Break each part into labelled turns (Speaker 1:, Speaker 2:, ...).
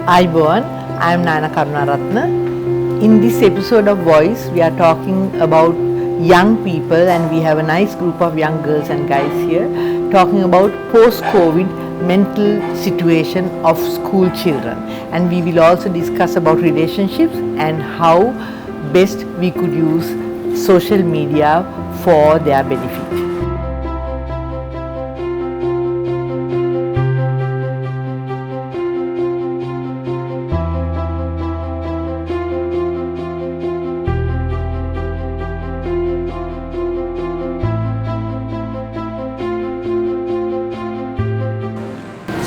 Speaker 1: Ayubowan, I am Nayana Karunaratne. In this episode of Voice, we are talking about young people, and we have a nice group of young girls and guys here talking about post-COVID mental situation of school children. And we will also discuss about relationships and how best we could use social media for their benefit.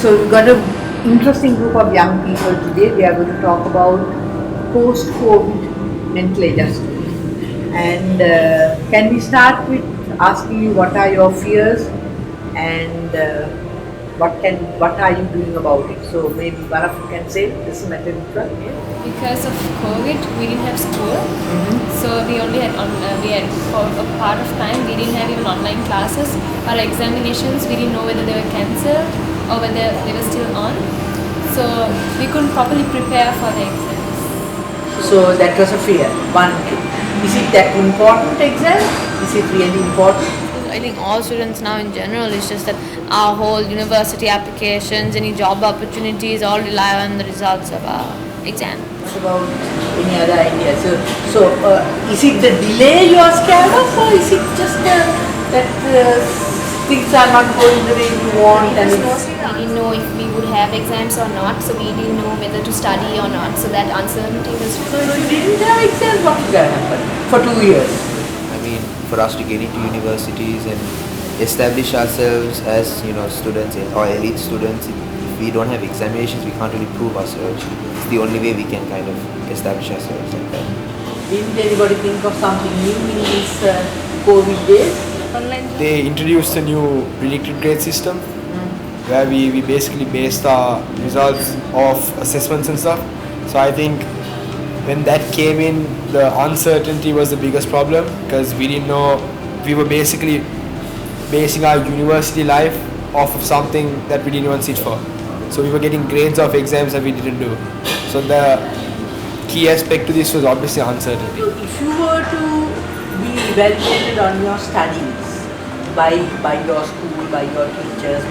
Speaker 1: So we've got an interesting group of young people today. We are going to talk about post-COVID mental adjustment. And can we start with asking you what are your fears and what are you doing about it? So maybe one of you can say this is Matanitra.
Speaker 2: Because of COVID, we didn't have school, so we only had for a part of time we didn't have even online classes. Our examinations, we didn't know whether they were cancelled or whether they were still on. So we couldn't properly prepare for the exams.
Speaker 1: So that was a fear. One, two. Is it that important exam? Is it really important?
Speaker 2: I think all students now in general, it's just that our whole university applications, any job opportunities all rely on the results of our exam.
Speaker 1: What about any other ideas? So is it the delay you are scared of, or is it just that things are not going the way you want?
Speaker 2: We didn't know if we would have exams or not, so we didn't know whether to study or not. So that uncertainty was.
Speaker 1: So you didn't have exams. What is going to happen for 2 years?
Speaker 3: I mean, for us to get into universities and establish ourselves as students or elite students, if we don't have examinations, we can't really prove ourselves. It's the only way we can kind of establish ourselves like that.
Speaker 1: Didn't anybody think of something new in these COVID days?
Speaker 4: They introduced a new predicted grade system where we basically based our results off assessments and stuff. So I think when that came in, the uncertainty was the biggest problem because we didn't know. We were basically basing our university life off of something that we didn't even sit for. So we were getting grades of exams that we didn't do. So the key aspect to this was obviously uncertainty.
Speaker 1: If you were to be evaluated on your studies by your school, by your teachers,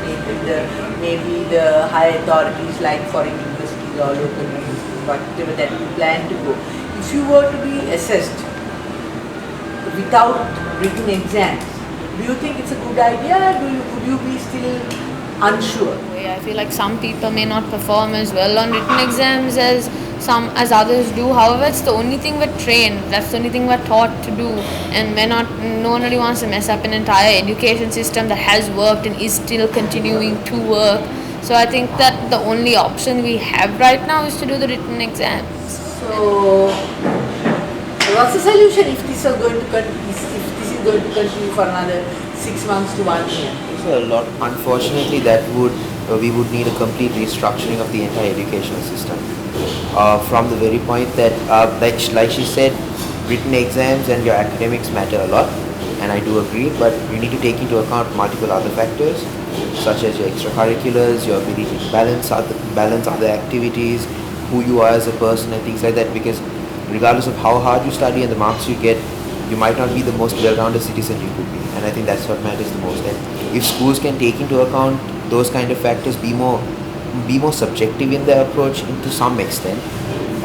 Speaker 1: maybe the high authorities like foreign universities or local universities, whatever that you plan to go, if you were to be assessed without written exams, do you think it's a good idea? Would you be still unsure?
Speaker 2: I feel like some people may not perform as well on written exams as others do. However, it's the only thing we're trained. That's the only thing we're taught to do, and no one really wants to mess up an entire education system that has worked and is still continuing to work. So I think that the only option we have right now is to do the written exams.
Speaker 1: So what's the solution if this is going to continue for another 6 months to 1 year?
Speaker 3: So a lot. Unfortunately, we would need a complete restructuring of the entire educational system. From the very point that, like she said, written exams and your academics matter a lot, and I do agree. But you need to take into account multiple other factors, such as your extracurriculars, your ability to balance other activities, who you are as a person, and things like that. Because regardless of how hard you study and the marks you get, you might not be the most well-rounded citizen you could be. And I think that's what matters the most. And if schools can take into account those kind of factors, be more subjective in their approach to some extent,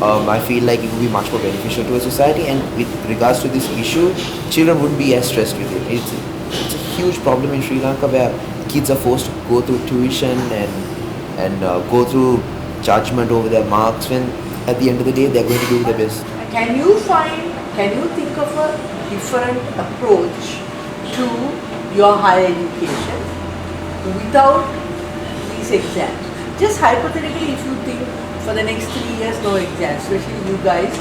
Speaker 3: I feel like it would be much more beneficial to a society. And with regards to this issue, children wouldn't be as stressed with it. It's a huge problem in Sri Lanka where kids are forced to go through tuition and go through judgment over their marks when at the end of the day they're going to do their best.
Speaker 1: Can you think of a different approach to your higher education without these exams? Just hypothetically, if you think for the next 3 years no exams, especially you guys,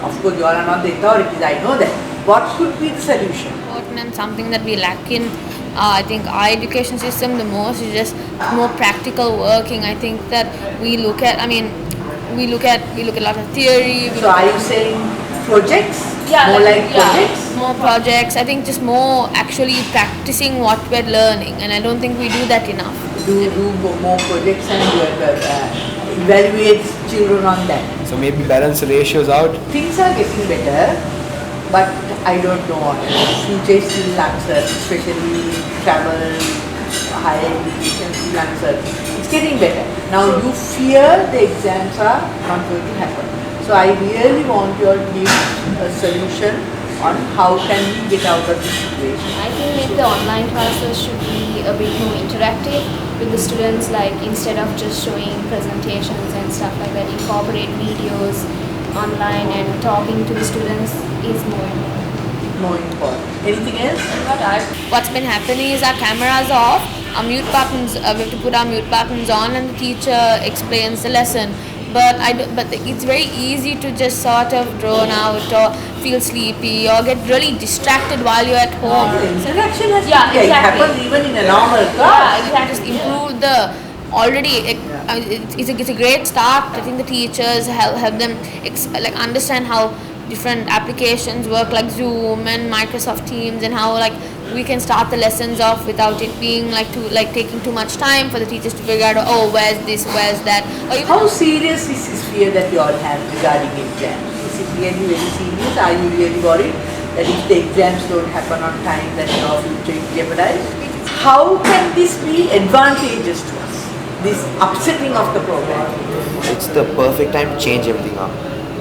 Speaker 1: of course you are not the authorities, I know that. What could be the solution?
Speaker 2: Important and something that we lack in I think our education system the most is just more practical working. I think that we look at a lot of theory.
Speaker 1: So are you saying projects? Projects?
Speaker 2: More projects. I think just more actually practicing what we're learning, and I don't think we do that enough.
Speaker 1: do more projects and evaluate children on that.
Speaker 4: So maybe balance the ratios out.
Speaker 1: Things are getting better, but I don't know. Future is still uncertain, especially travel, higher education still uncertain. It's getting better. Now you fear the exams are not going to happen. So I really want you all to give a solution on how can we get out of this situation.
Speaker 5: I think the online classes should be a bit more interactive with the students, like instead of just showing presentations and stuff like that, incorporate videos online and talking to the students is more important.
Speaker 1: More important. Anything else?
Speaker 2: What's been happening is our cameras are off, our mute buttons, we have to put our mute buttons on and the teacher explains the lesson. But it's very easy to just sort of drone out or feel sleepy or get really distracted while you're at home.
Speaker 1: Interaction has
Speaker 2: Yeah,
Speaker 1: it
Speaker 2: exactly.
Speaker 1: happens even in a normal class.
Speaker 2: Yeah, you have to just improve the already. It's a great start. I think the teachers help them understand how different applications work, like Zoom and Microsoft Teams, and how we can start the lessons off without it being taking too much time for the teachers to figure out, oh, where's this, where's that. Or even
Speaker 1: How serious is this fear that you all have regarding exams? Is it really very serious? Are you really worried that if the exams don't happen on time, that your future is jeopardized? How can this be advantageous to us? This upsetting of the program.
Speaker 3: It's the perfect time to change everything up.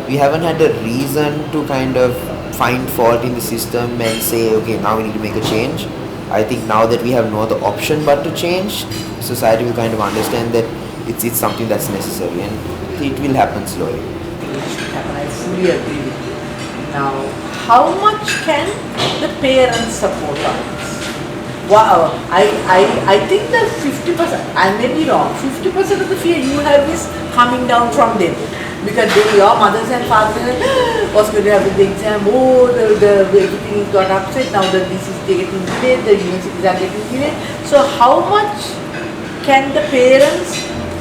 Speaker 3: We haven't had a reason to kind of find fault in the system and say, okay, now we need to make a change. I think now that we have no other option but to change, society will kind of understand that it's something that's necessary and it will happen slowly.
Speaker 1: It should happen. I fully agree with you. Now, how much can the parents support on this? Wow, I think that 50%, I may be wrong, 50% of the fear you have is coming down from them. Because your mothers and fathers was going to have the exam, everything is got upset, now that this is getting delayed, the universities are getting delayed. So how much can the parents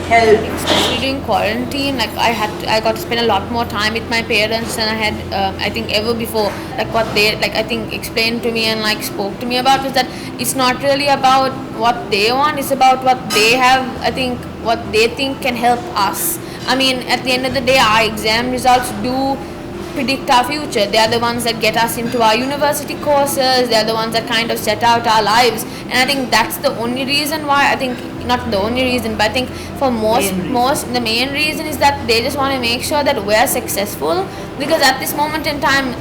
Speaker 1: help?
Speaker 2: especially during quarantine, I got to spend a lot more time with my parents than I had I think ever before. What they I think explained to me and spoke to me about was that it's not really about what they want, it's about what they have. I think what they think can help us. I mean, at the end of the day, our exam results do predict our future. They are the ones that get us into our university courses. They are the ones that kind of set out our lives. And I think that's the only reason why, I think, not the only reason, but I think for the main reason is that they just want to make sure that we're successful. Because at this moment in time,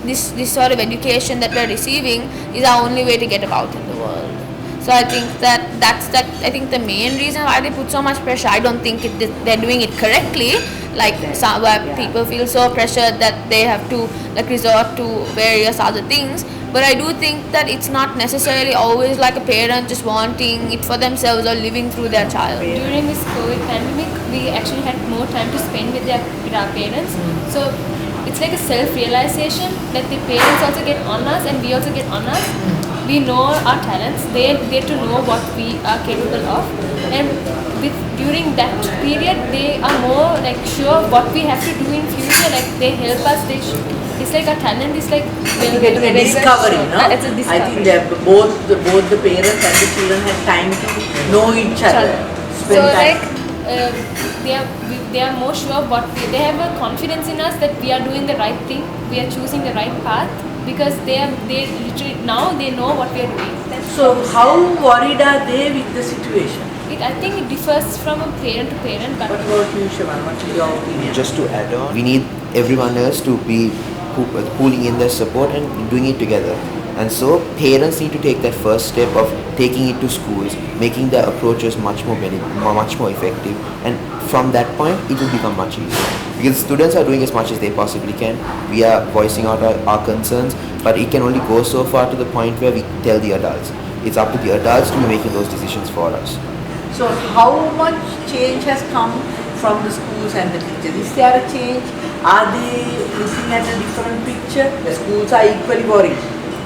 Speaker 2: this sort of education that we're receiving is our only way to get about in the world. So I think that's I think the main reason why they put so much pressure. I don't think they're doing it correctly. Where people feel so pressured that they have to resort to various other things. But I do think that it's not necessarily always like a parent just wanting it for themselves or living through their child.
Speaker 5: During this COVID pandemic, we actually had more time to spend with our parents. So it's like a self-realization that the parents also get on us and we also get on us. We know our talents, they get to know what we are capable of, and during that period they are more sure what we have to do in future. They help us. It's like our talent is
Speaker 1: Getting a discovery, no?
Speaker 5: It's a discovery.
Speaker 1: I think that both the parents and the children have time to know each other. Spend time.
Speaker 5: They are more sure of they have a confidence in us that we are doing the right thing, we are choosing the right path, because they literally now they know what we are doing.
Speaker 1: So how worried are they with the situation?
Speaker 5: I think it differs from a parent to parent. But
Speaker 1: What about you, Shivan? What is your opinion?
Speaker 3: Just to add on, we need everyone else to be pooling in their support and doing it together. And so parents need to take that first step of taking it to schools, making the approaches much more effective, and from that point it will become much easier. Because students are doing as much as they possibly can. We are voicing out our concerns, but it can only go so far to the point where we tell the adults. It's up to the adults to be making those decisions for us.
Speaker 1: So how much change has come from the schools and the teachers? Is there a change? Are they looking at a different picture? The schools are equally worried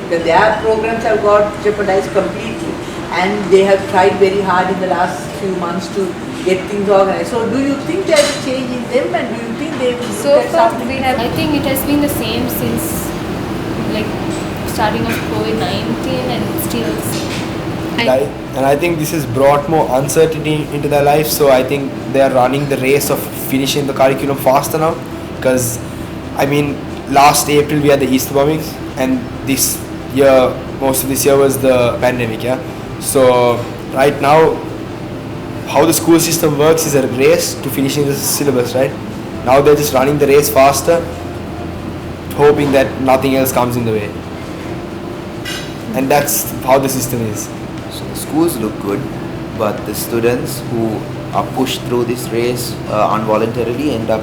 Speaker 1: because their programs have got jeopardized completely, and they have tried very hard in the last few months to get things organized. So do you think there is a change in them, and do you think they will look at something?
Speaker 5: I think it has been the same since starting of COVID-19, and still
Speaker 4: And I think this has brought more uncertainty into their life. So I think they are running the race of finishing the curriculum faster now. Because I mean, last April we had the Easter bombings, and this year, most of this year was the pandemic. Yeah. So right now, how the school system works is a race to finishing the syllabus. Right. Now they're just running the race faster, hoping that nothing else comes in the way. And that's how the system is.
Speaker 3: So the schools look good, but the students who are pushed through this race involuntarily end up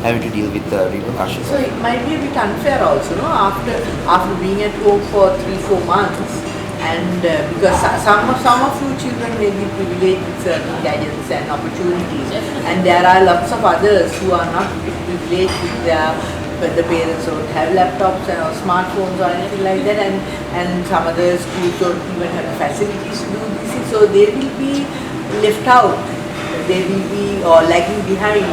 Speaker 3: having to deal with the repercussions.
Speaker 1: So it might be a bit unfair also, no? After being at home for 3-4 months, and because some of you children may be privileged with certain gadgets and opportunities, and there are lots of others who are not privileged with the parents don't have laptops or smartphones or anything like that, and some other schools don't even have facilities to do this, so they will be left out. They will be lagging behind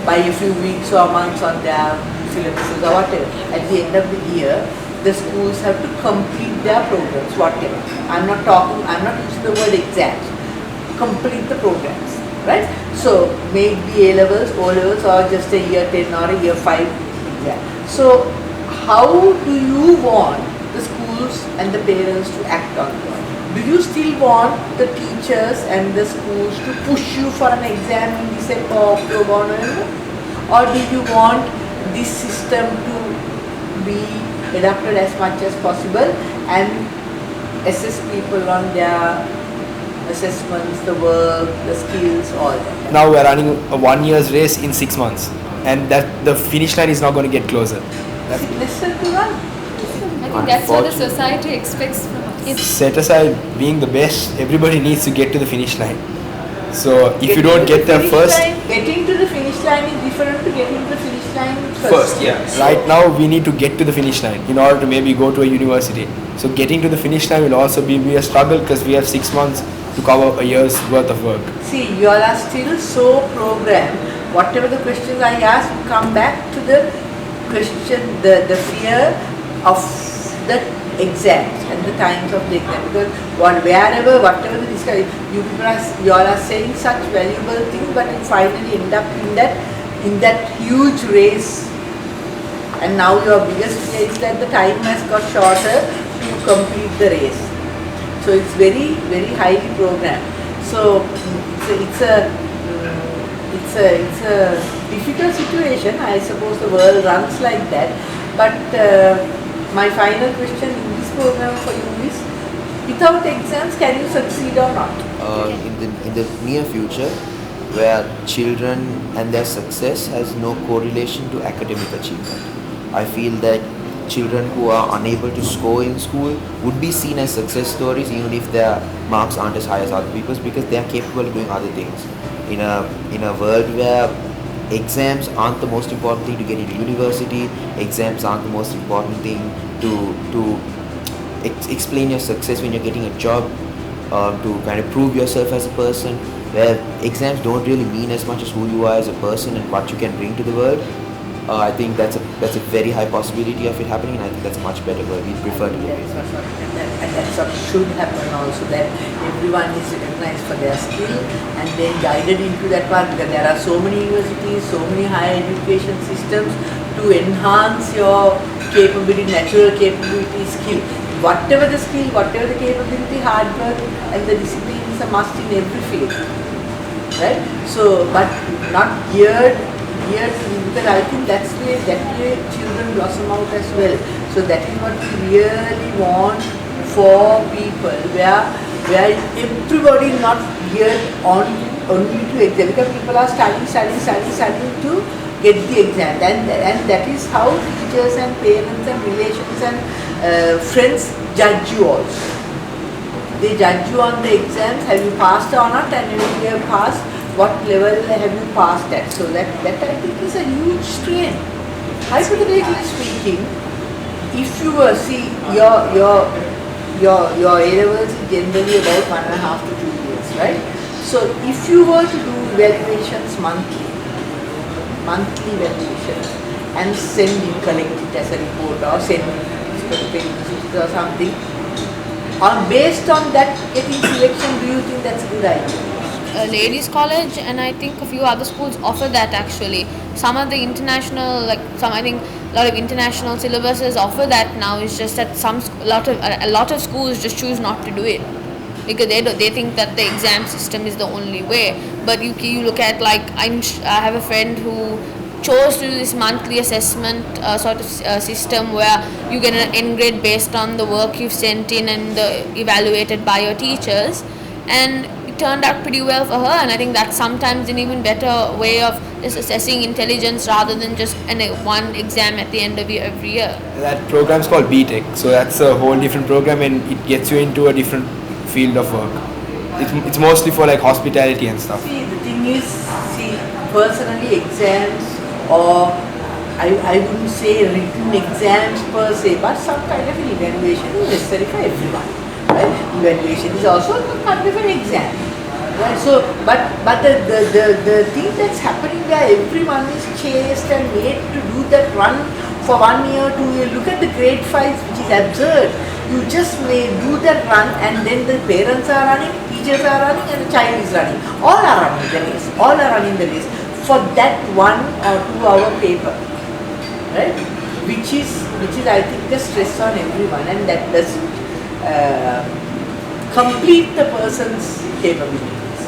Speaker 1: by a few weeks or months on their syllabuses or whatever. At the end of the year, the schools have to complete their programs, whatever. I'm not using the word exams. Complete the programs, right? So, may it be A-levels, O-levels, or just a year 10 or a year 5 exam. So, how do you want the schools and the parents to act on it? Do you still want the teachers and the schools to push you for an exam in December, October, or November? Or do you want this system to be adapted as much as possible and assess people on their assessments, the work, the skills, all that?
Speaker 4: Now we're running a 1 year's race in 6 months, and that the finish line is not going to get closer.
Speaker 1: Is it lesser to run?
Speaker 5: I think that's what the society expects from us.
Speaker 4: Set aside being the best, everybody needs to get to the finish line. So if you don't get there first,
Speaker 1: Getting to the finish line is different to getting to the finish line first.
Speaker 4: right now we need to get to the finish line in order to maybe go to a university. So getting to the finish line will also be a struggle because we have 6 months to cover a year's worth of work.
Speaker 1: See, you all are still so programmed. Whatever the questions I ask, come back to the question, the fear of the exams and the times of the exam, because whatever the discussion, you all are saying such valuable things, but you finally end up in that huge race, and now your biggest fear is that the time has got shorter to complete the race. So it's very, very highly programmed. So it's a difficult situation. I suppose the world runs like that, but my final question in this program for you is, without exams, can you succeed or not?
Speaker 3: In the near future, where children and their success has no correlation to academic achievement, I feel that children who are unable to score in school would be seen as success stories even if their marks aren't as high as other people's, because they are capable of doing other things. In a world where exams aren't the most important thing to get into university, exams aren't the most important thing to explain your success when you're getting a job, to kind of prove yourself as a person, where exams don't really mean as much as who you are as a person and what you can bring to the world. I think that's a very high possibility of it happening, and I think that's a much better world. We prefer to live in.
Speaker 1: And that's what should happen also, that everyone is recognized for their skill and then guided into that path, because there are so many universities, so many higher education systems to enhance your capability, natural capability, skill. Whatever the skill, whatever the capability, hard work and the discipline is a must in every field. Right? So, but not geared because I think that way children blossom out as well. So that is what we really want for people, where everybody is not geared only to exam, because people are studying to get the exam, and that is how teachers and parents and relations and friends judge you also. They judge you on the exams, have you passed or not, and if you have passed, what level have you passed at? So that I think is a huge strain. Hypothetically speaking, if you were, see, your A-levels is generally about 1.5 to 2 years, right? So if you were to do evaluations monthly evaluations, and collect it as a report or send it to the university or something, based on that getting selection, do you think that's a good idea?
Speaker 2: Ladies college and I think a few other schools offer that actually. Some of the international, like some, I think a lot of international syllabuses offer that now. It's just that a lot of schools just choose not to do it because they think that the exam system is the only way. But you look at, like, I have a friend who chose to do this monthly assessment system where you get an N grade based on the work you've sent in and evaluated by your teachers, and it turned out pretty well for her. And I think that's sometimes an even better way of just assessing intelligence rather than just one exam at the end of every year.
Speaker 4: That program's called BTech, so that's a whole different program and it gets you into a different field of work. It's mostly for like hospitality and stuff.
Speaker 1: See, the thing is, personally exams, or I wouldn't say written exams per se, but some kind of an evaluation is necessary for everyone. Right? Evaluation is also a kind of an exam. Right? So, but the thing that's happening where everyone is chased and made to do that run for 1 year, 2 years. Look at the grade 5, which is absurd. You just may do that run and then the parents are running, teachers are running and the child is running. All are running the race. All are running the race for that 1 or 2 hour paper. Right? Which is I think the stress on everyone, and that doesn't complete the person's capabilities.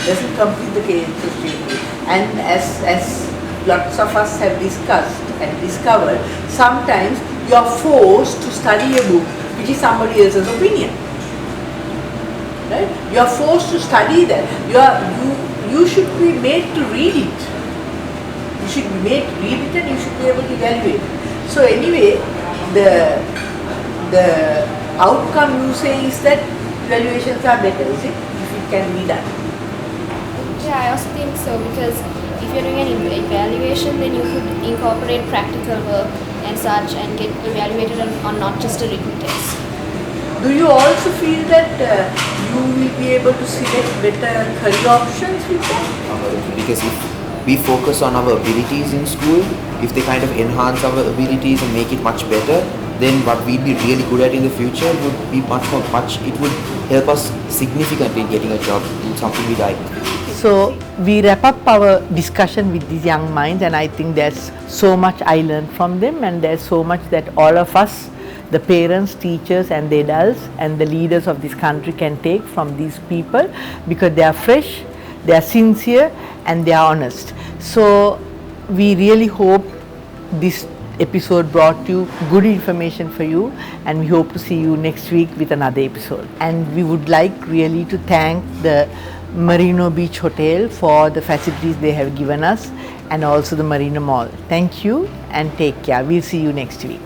Speaker 1: Doesn't complete the person's capabilities. And as lots of us have discussed and discovered, sometimes you are forced to study a book which is somebody else's opinion. Right? You are forced to study that. You should be made to read it. You should be made to read it and you should be able to evaluate it. So anyway, the outcome you say is that evaluations are better, is it? If it can be done.
Speaker 5: Yeah, I also think so, because if you're doing an evaluation, then you could incorporate practical work and such and get evaluated on not just a written test.
Speaker 1: Do you also feel that you will be able to select better career options with that?
Speaker 3: Because if we focus on our abilities in school, if they kind of enhance our abilities and make it much better, then what we'd be really good at in the future would be it would help us significantly in getting a job in something we like.
Speaker 1: So we wrap up our discussion with these young minds, and I think there's so much I learned from them, and there's so much that all of us, the parents, teachers and the adults and the leaders of this country can take from these people, because they are fresh, they are sincere and they are honest. So we really hope this episode brought you good information for you, and we hope to see you next week with another episode. And we would like really to thank the Merino Beach Hotel for the facilities they have given us, and also the Marina Mall. Thank you and take care. We'll see you next week.